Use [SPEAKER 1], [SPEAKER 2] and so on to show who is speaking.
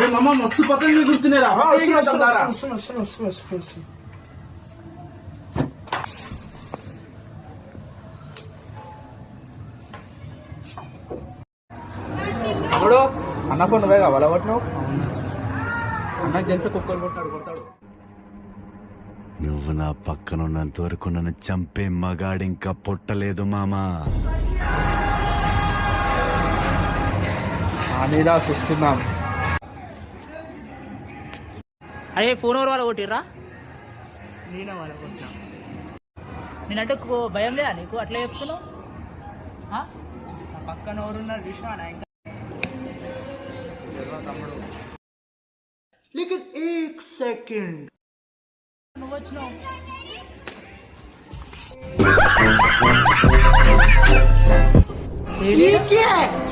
[SPEAKER 1] మామ మస్తు పతంగి గుర్తున్నారా?
[SPEAKER 2] తమ్ముడు అన్న ఫోన్ నువ్వే కావాలా కొట్టినావు? అన్నకు తెలిసి కుక్కలు కొడతాడు.
[SPEAKER 3] నువ్వు నా పక్కనున్నంత వరకు నన్ను చంపే మగాడింకా పుట్టలేదు మామా.
[SPEAKER 2] మీద చూస్తున్నాం.
[SPEAKER 4] అరే ఫోన్ ఎవరు వాళ్ళ కొట్టిర్రా? నేనే వాళ్ళ కొట్టినా. నేనంటే భయం లేదా నీకు? అట్లా చెప్తున్నావు. పక్కన ఎవరున్నారు చూసినా ఇంకా
[SPEAKER 2] తమ్ముడు
[SPEAKER 4] నువ్వు వచ్చినావు.
[SPEAKER 5] ये क्या है?